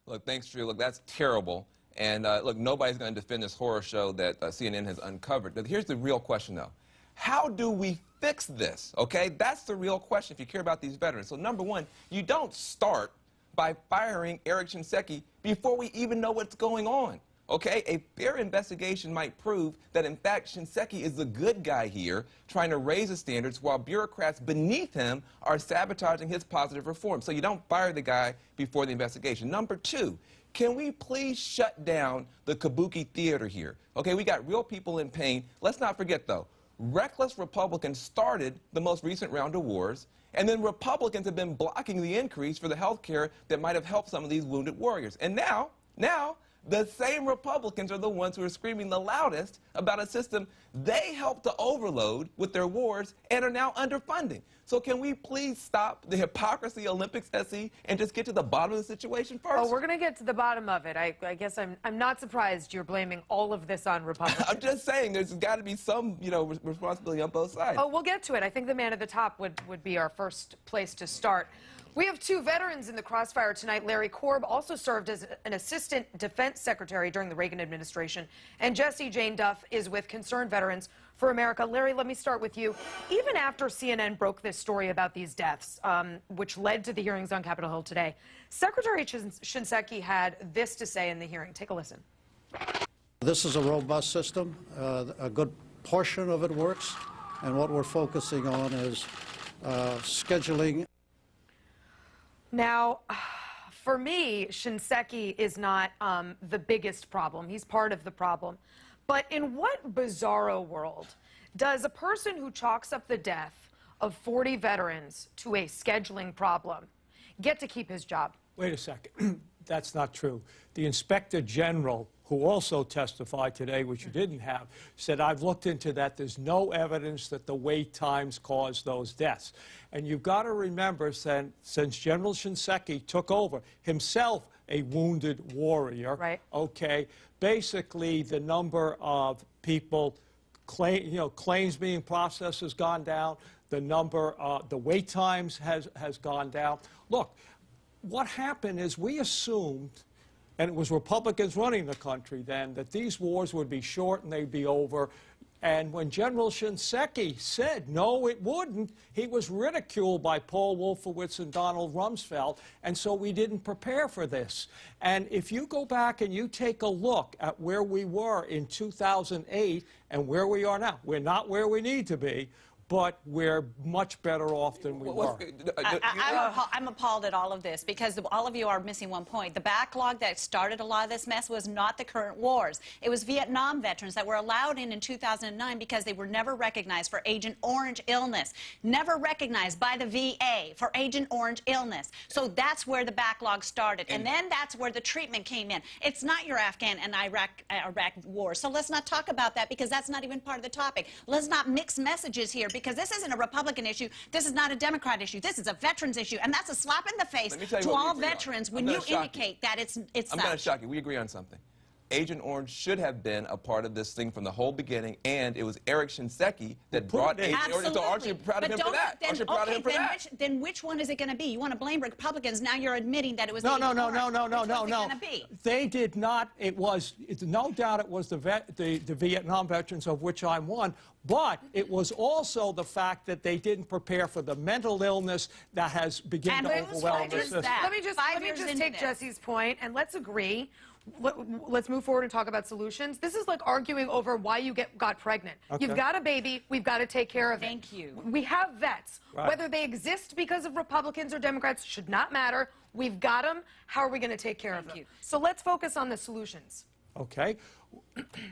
Look, thanks, Drew. Look, that's terrible. And look, nobody's going to defend this horror show that CNN has uncovered. But here's the real question, though. How do we fix this, okay? That's the real question if you care about these veterans. So, number one, you don't start by firing Eric Shinseki before we even know what's going on, okay? A fair investigation might prove that, in fact, Shinseki is the good guy here, trying to raise the standards while bureaucrats beneath him are sabotaging his positive reform. So you don't fire the guy before the investigation. Number two, can we please shut down the kabuki theater here? Okay, we got real people in pain. Let's not forget, though, reckless Republicans started the most recent round of wars, and then Republicans have been blocking the increase for the health care that might have helped some of these wounded warriors. And now, the same Republicans are the ones who are screaming the loudest about a system they helped to overload with their wars and are now underfunding. So can we please stop the hypocrisy Olympics, SE, and just get to the bottom of the situation first? Oh, we're going to get to the bottom of it. I guess I'm not surprised you're blaming all of this on Republicans. I'm just saying there's got to be some, responsibility on both sides. Oh, we'll get to it. I think the man at the top would be our first place to start. We have two veterans in the crossfire tonight. Larry Korb also served as an assistant defense secretary during the Reagan administration. And Jessie Jane Duff is with Concerned Veterans for America. Larry, let me start with you. Even after CNN broke this story about these deaths, which led to the hearings on Capitol Hill today, Secretary Shinseki had this to say in the hearing. Take a listen. This is a robust system. A good portion of it works. And what we're focusing on is scheduling. Now, for me, Shinseki is not the biggest problem. He's part of the problem. But in what bizarro world does a person who chalks up the death of 40 veterans to a scheduling problem get to keep his job? Wait a second. That's not true. The Inspector General, who also testified today, which you didn't have, said, I've looked into that. There's no evidence that the wait times caused those deaths. And you've got to remember, since General Shinseki took over, himself a wounded warrior, right. Okay, basically the number of people, claims being processed has gone down. The number, the wait times has gone down. Look, what happened is we assumed, and it was Republicans running the country then, that these wars would be short and they'd be over. And when General Shinseki said, no, it wouldn't, he was ridiculed by Paul Wolfowitz and Donald Rumsfeld, and so we didn't prepare for this. And if you go back and you take a look at where we were in 2008 and where we are now, we're not where we need to be, but we're much better off than we were. I'm appalled at all of this because all of you are missing one point. The backlog that started a lot of this mess was not the current wars. It was Vietnam veterans that were allowed in 2009 because they were never recognized for Agent Orange illness. Never recognized by the VA for Agent Orange illness. So that's where the backlog started. And then that's where the treatment came in. It's not your Afghan and Iraq war. So let's not talk about that because that's not even part of the topic. Let's not mix messages here, because this isn't a Republican issue. This is not a Democrat issue. This is a veterans issue, and that's a slap in the face to all veterans when you indicate that it's I'm going to shock you. We agree on something. Agent Orange should have been a part of this thing from the whole beginning, and it was Eric Shinseki that brought Agent Orange. So aren't you proud of him for that? Aren't you proud of him for that? Then which one is it going to be? You want to blame Republicans. Now you're admitting that it was No. They did not. No doubt it was the Vietnam veterans, of which I'm one, but it was also the fact that they didn't prepare for the mental illness that has begun to overwhelm the system. Let me just take Jessie's point, and let's agree. Let's move forward and talk about solutions. This is like arguing over why you got pregnant. Okay. You've got a baby. We've got to take care of it. Thank you. We have vets. Right. Whether they exist because of Republicans or Democrats should not matter. We've got them. How are we going to take care of them? So let's focus on the solutions. Okay.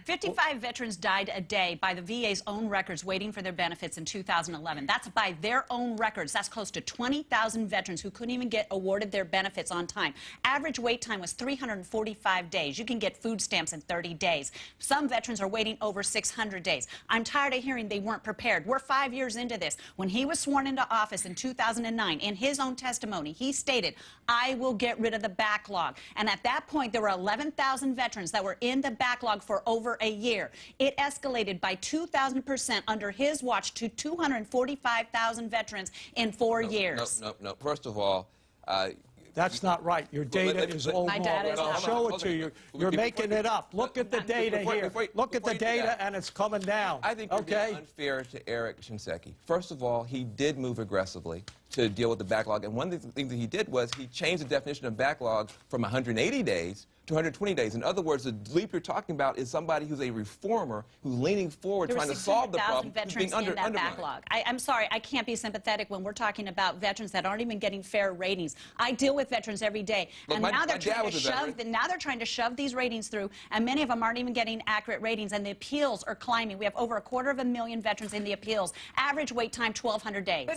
55 veterans died a day by the VA's own records waiting for their benefits in 2011. That's by their own records. That's close to 20,000 veterans who couldn't even get awarded their benefits on time. Average wait time was 345 days. You can get food stamps in 30 days. Some veterans are waiting over 600 days. I'm tired of hearing they weren't prepared. We're 5 years into this. When he was sworn into office in 2009, in his own testimony, he stated, I will get rid of the backlog. And at that point, there were 11,000 veterans that were in the backlog for over a year. It escalated by 2,000% under his watch to 245,000 veterans in 4 years. No. First of all, That's not right. Your data is all My wrong. data is I'll not show wrong. it to you. You're making it up. Look at the data here. Look at the data, and it's coming down. I think you're being unfair to Eric Shinseki. First of all, he did move aggressively to deal with the backlog, and one of the things that he did was he changed the definition of backlog from 180 days to 120 days. In other words, the leap you're talking about is somebody who's a reformer who's leaning forward, trying to solve the problem. There were 600,000 veterans in that backlog. I'm sorry, I can't be sympathetic when we're talking about veterans that aren't even getting fair ratings. I deal with veterans every day, and now they're trying to shove these ratings through, and many of them aren't even getting accurate ratings, and the appeals are climbing. We have over 250,000 veterans in the appeals. Average wait time 1,200 days. But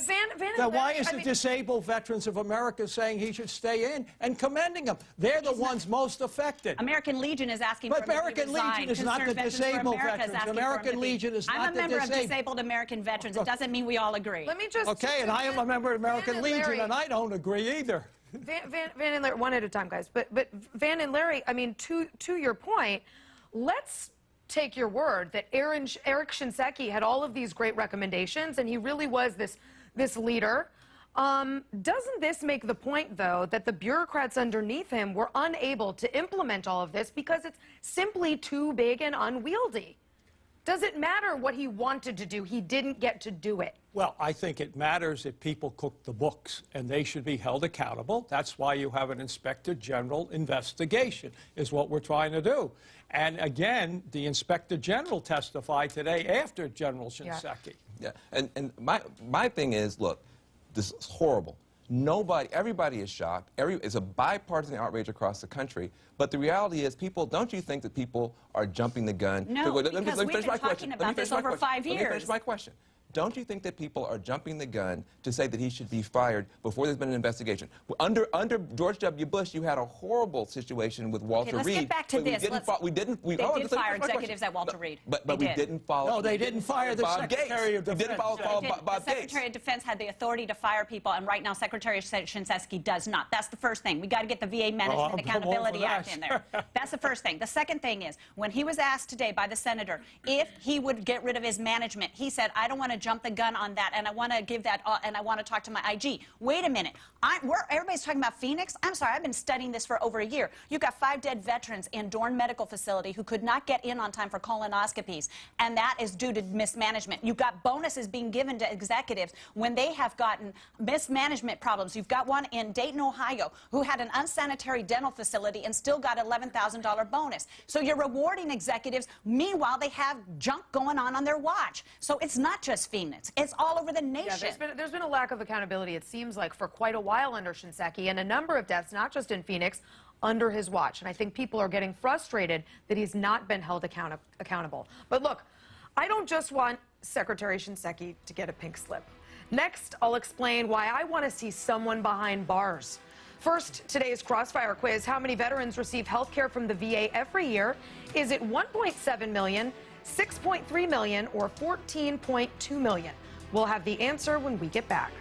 Now, why is the Disabled Veterans of America saying he should stay in and commending him? They're the ones most affected. American Legion is asking for him to American Legion is not the disabled veterans. American Legion is not the disabled. I'm a member of Disabled American Veterans. It doesn't mean we all agree. Let me just... Okay, and I am a member of American Legion, and I don't agree either. Van and Larry, one at a time, guys. But Van and Larry, I mean, to your point, let's take your word that Eric Shinseki had all of these great recommendations, and he really was this leader. Doesn't this make the point, though, that the bureaucrats underneath him were unable to implement all of this because it's simply too big and unwieldy? Does it matter what he wanted to do? He didn't get to do it. Well, I think it matters that people cook the books, and they should be held accountable. That's why you have an Inspector General investigation, is what we're trying to do. And again, the Inspector General testified today after General Shinseki. Yeah, and my thing is, look, this is horrible. Everybody is shocked. It's a bipartisan outrage across the country. But the reality is, don't you think that people are jumping the gun? No, because we've been talking about this over 5 years. Let me finish my question. Don't you think that people are jumping the gun to say that he should be fired before there's been an investigation? Under George W. Bush, you had a horrible situation with Walter Reed. Let's get back to this. They did fire executives at Walter Reed. But we didn't follow. No, they didn't fire the Secretary of Defense. We didn't follow Bob Gates. The Secretary of Defense had the authority to fire people, and right now Secretary Shinseki does not. That's the first thing. We got to get the VA Management Accountability Act in there. That's the first thing. The second thing is, when he was asked today by the senator if he would get rid of his management, he said, I don't want to jump the gun on that, and I want to give that, and I want to talk to my IG. Wait a minute. Everybody's talking about Phoenix. I'm sorry, I've been studying this for over a year. You've got 5 dead veterans in Dorn Medical Facility who could not get in on time for colonoscopies, and that is due to mismanagement. You've got bonuses being given to executives when they have gotten mismanagement problems. You've got one in Dayton, Ohio, who had an unsanitary dental facility and still got $11,000 bonus. So you're rewarding executives. Meanwhile, they have junk going on their watch. So it's not just Phoenix. It's all over the nation. Yeah, there's been a lack of accountability, it seems like, for quite a while under Shinseki, and a number of deaths, not just in Phoenix, under his watch. And I think people are getting frustrated that he's not been held accountable. But look, I don't just want Secretary Shinseki to get a pink slip. Next, I'll explain why I want to see someone behind bars. First, today's Crossfire quiz: how many veterans receive health care from the VA every year? Is it 1.7 million, 6.3 million, or 14.2 million? We'll have the answer when we get back.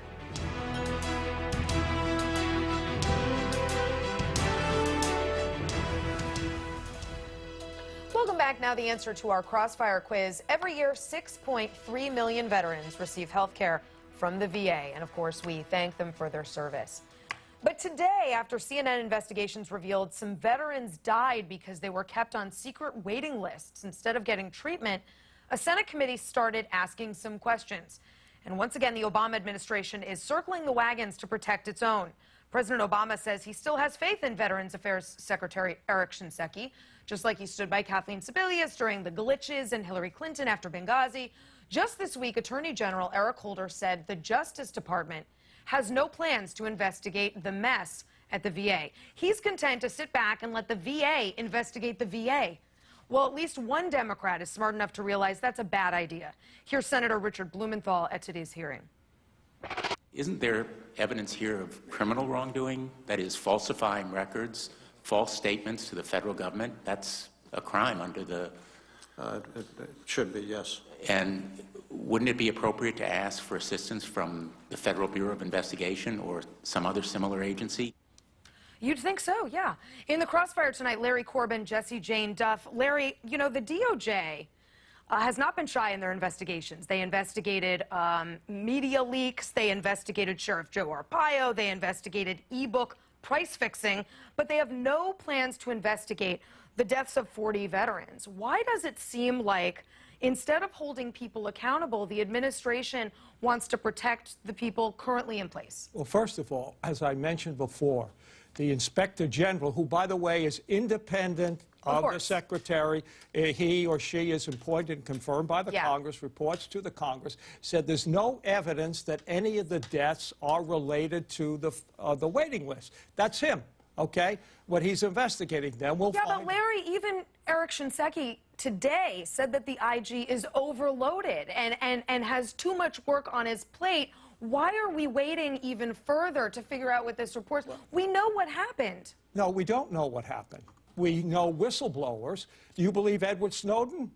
Welcome back. Now the answer to our Crossfire quiz. Every year, 6.3 million veterans receive health care from the VA, and of course, we thank them for their service. But today, after CNN investigations revealed some veterans died because they were kept on secret waiting lists instead of getting treatment, a Senate committee started asking some questions. And once again, the Obama administration is circling the wagons to protect its own. President Obama says he still has faith in Veterans Affairs Secretary Eric Shinseki, just like he stood by Kathleen Sebelius during the glitches and Hillary Clinton after Benghazi. Just this week, Attorney General Eric Holder said the Justice Department has no plans to investigate the mess at the VA. He's content to sit back and let the VA investigate the VA. Well, at least one Democrat is smart enough to realize that's a bad idea. Here's Senator Richard Blumenthal at today's hearing. Isn't there evidence here of criminal wrongdoing? That is, falsifying records, false statements to the federal government? That's a crime under the... It should be, yes. And wouldn't it be appropriate to ask for assistance from the Federal Bureau of Investigation or some other similar agency? You'd think so, yeah. In the Crossfire tonight, Larry Korb and Jessie Jane Duff. Larry, you know, the DOJ has not been shy in their investigations. They investigated media leaks. They investigated Sheriff Joe Arpaio. They investigated e-book price fixing, but they have no plans to investigate the deaths of 40 veterans. Why does it seem like instead of holding people accountable, the administration wants to protect the people currently in place? Well, first of all, as I mentioned before, the Inspector General, who, by the way, is independent of the Secretary, he or she is appointed and confirmed by the Congress, reports to the Congress, said there's no evidence that any of the deaths are related to the waiting list. That's him, okay? What he's investigating. Then we'll find... but Larry, even Eric Shinseki today said that the IG is overloaded and has too much work on his plate. Why are we waiting even further to figure out what this reports? We know what happened. No, we don't know what happened. We know whistleblowers. Do you believe Edward Snowden?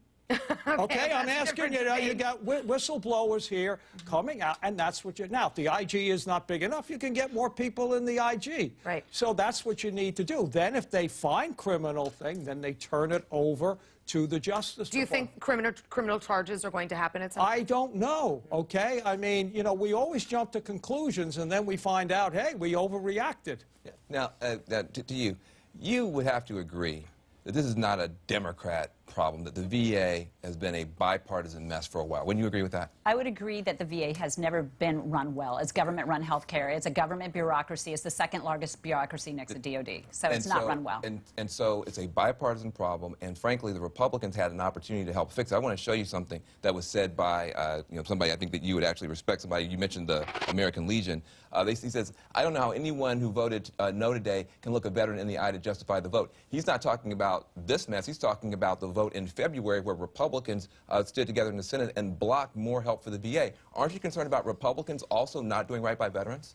Okay, I'm asking you. You got whistleblowers here coming out, and that's what you... Now, if the IG is not big enough, you can get more people in the IG. Right. So that's what you need to do. Then if they find criminal thing, then they turn it over to the Justice Department. Do you think criminal charges are going to happen at some point? I don't know, okay? I mean, you know, we always jump to conclusions, and then we find out, hey, we overreacted. Yeah. Now, to you, you would have to agree that this is not a Democrat problem, that the VA has been a bipartisan mess for a while. Wouldn't you agree with that? I would agree that the VA has never been run well. It's government-run health care. It's a government bureaucracy. It's the second largest bureaucracy next to DOD. So it's not run well. And so it's a bipartisan problem, and frankly, the Republicans had an opportunity to help fix it. I want to show you something that was said by somebody I think that you would actually respect, somebody, you mentioned the American Legion. He says, I don't know how anyone who voted no today can look a veteran in the eye to justify the vote. He's not talking about this mess. He's talking about the vote in February where Republicans stood together in the Senate and blocked more help for the VA. Aren't you concerned about Republicans also not doing right by veterans?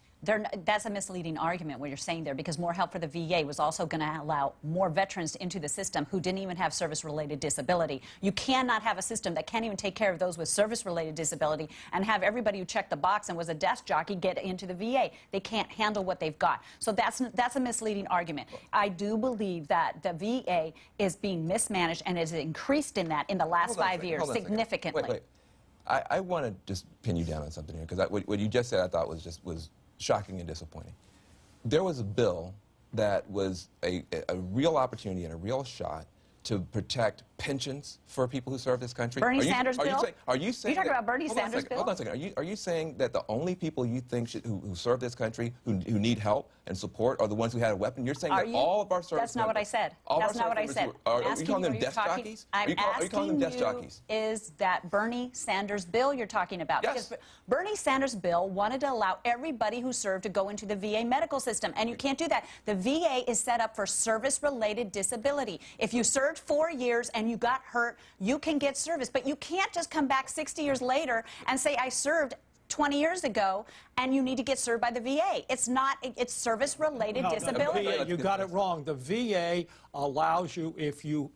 That's a misleading argument what you're saying there, because more help for the VA was also going to allow more veterans into the system who didn't even have service-related disability. You cannot have a system that can't even take care of those with service-related disability and have everybody who checked the box and was a desk jockey get into the VA. They can't handle what they've got. So that's a misleading argument. I do believe that the VA is being mismanaged and has increased in that in the last 5 years significantly. Wait. I want to just pin you down on something here, because what you just said I thought was shocking and disappointing. There was a bill that was a real opportunity and a real shot to protect pensions for people who serve this country. Bernie Sanders bill? Are you saying? You're talking about Bernie Sanders bill? Hold on a second. Are you saying that the only people you think who serve this country, who need help and support, are the ones who had a weapon? You're saying that all of our service That's not what I said. That's not what I said. Are you calling them desk jockeys? Are you calling them desk jockeys? Is that Bernie Sanders bill you're talking about? Yes. Because Bernie Sanders bill wanted to allow everybody who served to go into the VA medical system, and you can't do that. The VA is set up for service-related disability. If you served 4 years and you got hurt, you can get service, but you can't just come back 60 years later and say, I served 20 years ago, and you need to get served by the VA. It's not, it's service-related disability. The VA, you got it wrong. The VA allows you, if you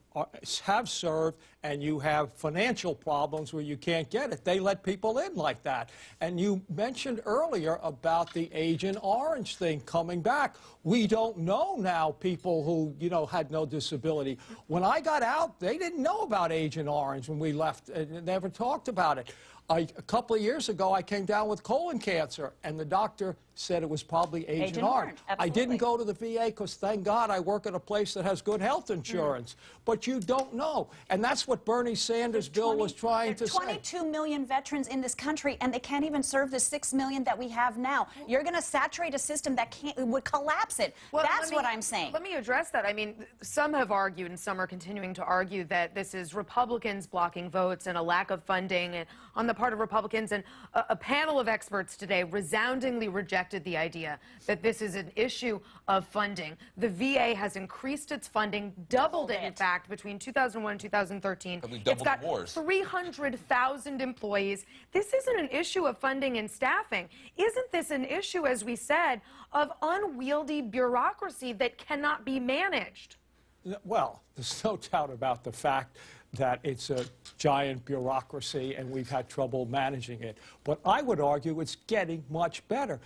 have served and you have financial problems where you can't get it, they let people in like that. And you mentioned earlier about the Agent Orange thing coming back. We don't know now people who, you know, had no disability. When I got out, they didn't know about Agent Orange when we left and never talked about it. A couple of years ago, I came down with colon cancer, and the doctor said it was probably Agent Orange. I didn't go to the VA because, thank God, I work at a place that has good health insurance. But you don't know. And that's what Bernie Sanders' bill was trying to say. 22 million veterans in this country, and they can't even serve the 6 million that we have now. You're going to saturate a system that would collapse it. Well, that's what I'm saying. Let me address that. I mean, some have argued, and some are continuing to argue, that this is Republicans blocking votes and a lack of funding on the part of Republicans. And a panel of experts today resoundingly rejected the idea that this is an issue of funding. The VA has increased its funding, doubled it, in fact, between 2001 and 2013. It's got 300,000 employees. This isn't an issue of funding and staffing. Isn't this an issue, as we said, of unwieldy bureaucracy that cannot be managed? Well, there's no doubt about the fact that it's a giant bureaucracy and we've had trouble managing it. But I would argue it's getting much better.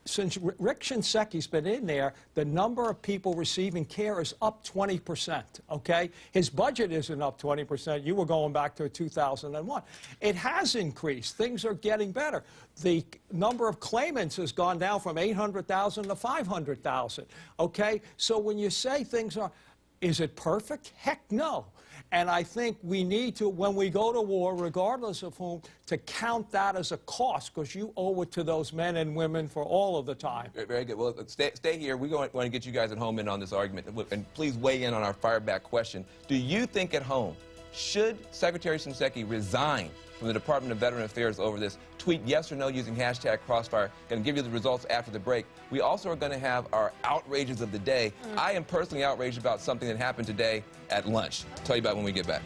since Rick Shinseki's been in there, the number of people receiving care is up 20%, okay? His budget isn't up 20%. You were going back to 2001. It has increased. Things are getting better. The number of claimants has gone down from 800,000 to 500,000, okay? So when you say things are, is it perfect? Heck no. And I think we need to, when we go to war, regardless of whom, to count that as a cost, because you owe it to those men and women for all of the time. Very good. Well, stay here. We want to get you guys at home in on this argument. And please weigh in on our fireback question. Do you think at home, should Secretary Shinseki resign from the Department of Veteran Affairs over this? Tweet yes or no using hashtag Crossfire. Going to give you the results after the break. We also are going to have our outrages of the day. I am personally outraged about something that happened today at lunch. I'll tell you about it when we get back.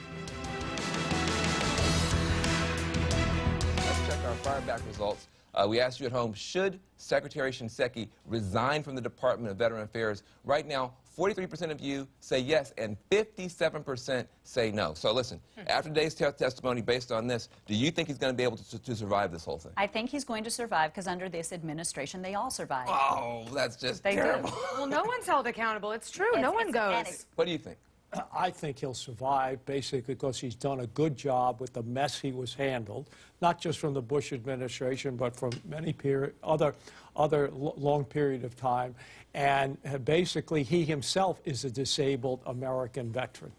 Let's check our fireback results. We asked you at home, should Secretary Shinseki resign from the Department of Veteran Affairs? Right now, 43% of you say yes, and 57% say no. So listen, after today's testimony, based on this, do you think he's going to be able to survive this whole thing? I think he's going to survive because under this administration, they all survive. Oh, that's just They terrible. do. Well, no one's held accountable. It's true. No one goes. What do you think? I think he'll survive, basically because he's done a good job with the mess he was handled, not just from the Bush administration, but from many other long period of time. And basically, he himself is a disabled American veteran.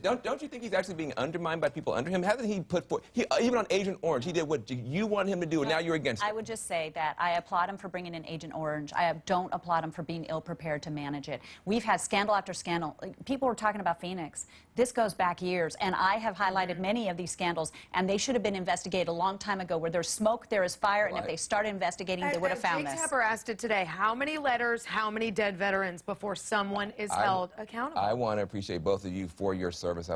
Don't you think he's actually being undermined by people under him? Hasn't he put forth, even on Agent Orange, he did what you want him to do, and now you're against it? I would just say that I applaud him for bringing in Agent Orange. I don't applaud him for being ill-prepared to manage it. We've had scandal after scandal. People were talking about Phoenix. This goes back years, and I have highlighted many of these scandals, and they should have been investigated a long time ago. Where there's smoke, there is fire, and if they started investigating, they would have found this. Jake Tapper asked it today. How many letters, how many dead veterans before someone is held accountable? I want to appreciate both of you for your service.